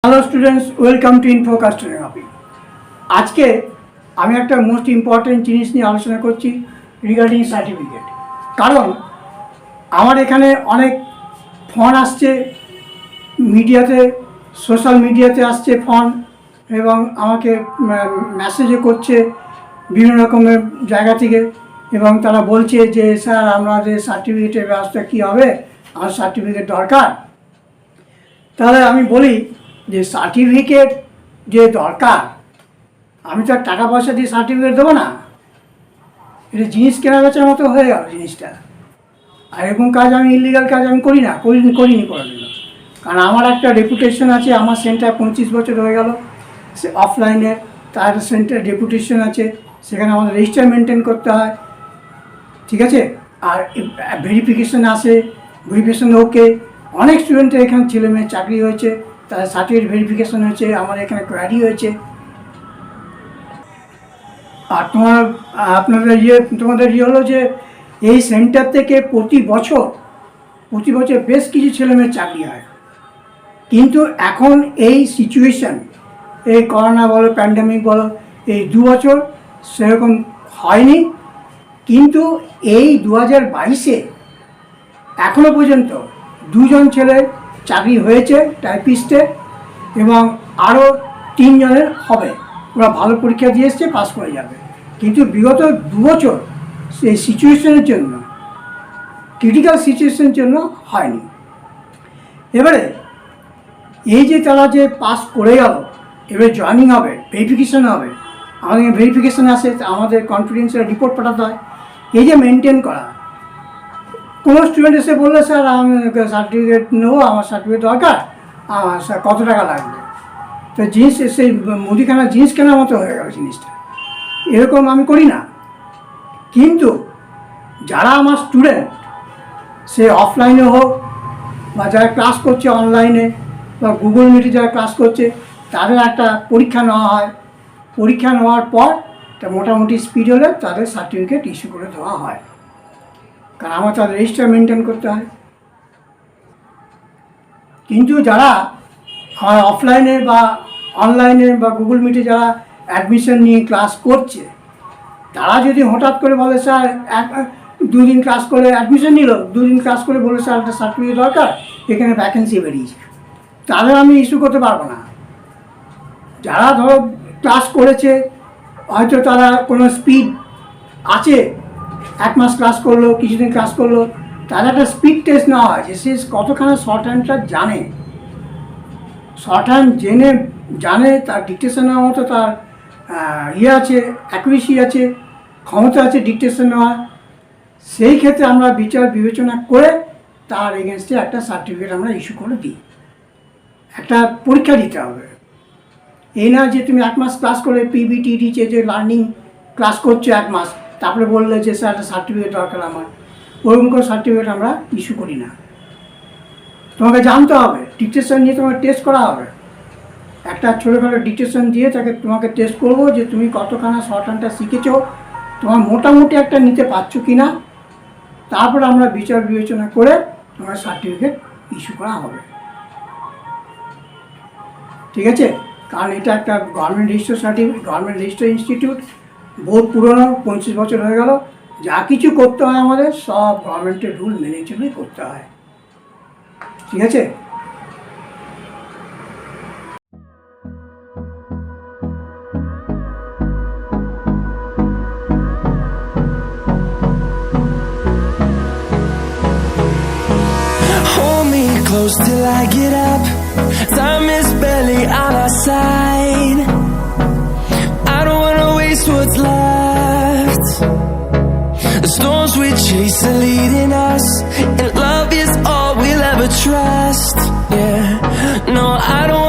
Hello students, welcome to Infocus stenography. আজকে আমি একটা মোস্ট ইম্পর্টেন্ট জিনিস নিয়ে আলোচনা করছি রিগার্ডিং সার্টিফিকেট। কারণ আমার এখানে অনেক ফোন আসছে, মিডিয়াতে, সোশ্যাল মিডিয়াতে আসছে ফোন, এবং আমাকে মেসেজও করছে বিভিন্ন রকমের জায়গা থেকে, এবং তারা বলছে যে স্যার আমাদের সার্টিফিকেটের ব্যবস্থা কী হবে, আমার সার্টিফিকেট দরকার। তাহলে আমি বলি যে সার্টিফিকেট যে দরকার, আমি তো আর টাকা পয়সা দিয়ে সার্টিফিকেট দেবো না। এটা জিনিস কেনা বেচার মতো হয়ে গেল জিনিসটা। আর এরকম কাজ আমি ইলিগাল কাজ আমি করিনি কোনোদিনও। কারণ আমার একটা রেপুটেশন আছে, আমার সেন্টার 25 বছর হয়ে গেল সে অফলাইনে, তার সেন্টার রেপুটেশন আছে, সেখানে আমাদের রেজিস্টার মেনটেন করতে হয়, ঠিক আছে। আর ভেরিফিকেশন আসে, ভেরিফিকেশন ওকে, অনেক স্টুডেন্টের এখানে ছেলে মেয়ে চাকরি হয়েছে, তাদের সার্টিফিকেট ভেরিফিকেশন হয়েছে, আমার এখানে কোয়ারি হয়েছে। আর তোমাদের হলো যে এই সেন্টার থেকে প্রতি বছর বেশ কিছু ছেলে মেয়ের চাকরি হয়। কিন্তু এখন এই সিচুয়েশান, এই করোনা বলো, প্যান্ডামিক বলো, এই 2 বছর সেরকম হয়নি। কিন্তু এই 2022-এ এখনও পর্যন্ত 2 জন ছেলের চাকরি হয়েছে টাইপিস্টে, এবং আরও 3 জনের হবে। ওরা ভালো পরীক্ষা দিয়ে এসছে, পাস করে যাবে। কিন্তু বিগত 2 বছর সেই সিচুয়েশনের জন্য, ক্রিটিক্যাল সিচুয়েশনের জন্য হয়নি। এবারে এই যে তারা যে পাস করে গেল, এবারে জয়েনিং হবে, ভেরিফিকেশন হবে, আমাদের ভেরিফিকেশন আসে, আমাদের কনফিডেন্সিয়াল রিপোর্ট পাঠাতে হয়। এই যে মেনটেন করা, কোনো স্টুডেন্ট এসে বললে স্যার আমি সার্টিফিকেট নেবো, আমার সার্টিফিকেট দরকার, আমার স্যার কত টাকা লাগবে, তো জিনিস সেই মুদিখানা জিনিস কেনার মতো হয়ে গেল জিনিসটা। এরকম আমি করি না। কিন্তু যারা আমার স্টুডেন্ট, সে অফলাইনে হোক বা যারা ক্লাস করছে অনলাইনে বা গুগল মিটে যারা ক্লাস করছে, তাদের একটা পরীক্ষা নেওয়া হয়। পরীক্ষা নেওয়ার পর একটা মোটামুটি স্পিড হলে তাদের সার্টিফিকেট ইস্যু করে দেওয়া হয়। কারণ আমার তাদের রেজিস্টার মেনটেন করতে হয়। কিন্তু যারা আমার অফলাইনে বা অনলাইনে বা গুগল মিটে যারা অ্যাডমিশন নিয়ে ক্লাস করছে, তারা যদি হঠাৎ করে বলে স্যার 2 দিন ক্লাস করে অ্যাডমিশন নিল, 2 দিন ক্লাস করে বলে স্যার একটা সার্টিফিকেট দরকার, এখানে ভ্যাকেন্সি বেরিয়েছে, তাদের আমি ইস্যু করতে পারবো না। যারা ধরো ক্লাস করেছে, হয়তো তারা কোনো স্পিড আছে, 1 মাস ক্লাস করলো, কিছুদিন ক্লাস করলো, তাদের একটা স্পিড টেস্ট নেওয়া হয় যে সে কতখানি শর্ট হ্যান্ডটা জানে। শর্ট হ্যান্ড জানে, তার ডিকটেশন নেওয়ার মতো তার আছে, অ্যাকুরেসি আছে, ক্ষমতা আছে ডিকটেশন নেওয়া। সেই ক্ষেত্রে আমরা বিচার বিবেচনা করে তার এগেনস্টে একটা সার্টিফিকেট আমরা ইস্যু করে দিই। একটা পরীক্ষা দিতে হবে। এই না যে তুমি 1 মাস ক্লাস করে পিবিটিডি যে লার্নিং ক্লাস করছো 1 মাস, তারপরে বললে যে স্যার একটা সার্টিফিকেট দরকার আমার, ওরকম করে সার্টিফিকেট আমরা ইস্যু করি না। তোমাকে জানতে হবে, ডিকটেশন নিয়ে তোমাকে টেস্ট করা হবে। একটা ছোটোখাটো ডিকটেশন দিয়ে তোমাকে টেস্ট করবো যে তুমি কতখানা শর্ট হ্যান্ডটা শিখেছো, তোমার মোটামুটি একটা নিতে পারছো কি না। তারপর আমরা বিচার বিবেচনা করে তোমার সার্টিফিকেট ইস্যু করা হবে, ঠিক আছে। কারণ এটা একটা government register certificate, government register institute, বহুত পুরনো, 25 বছর হয়ে গেল। যা কিছু করতে হয় আমাদের সব গভর্নমেন্টের রুল মেনে চলেই করতে হয়, ঠিক আছে। Close till I get up, time is barely on our side. I don't wanna waste what's left. The storms we chase are leading us, and love is all we'll ever trust. Yeah, no, I don't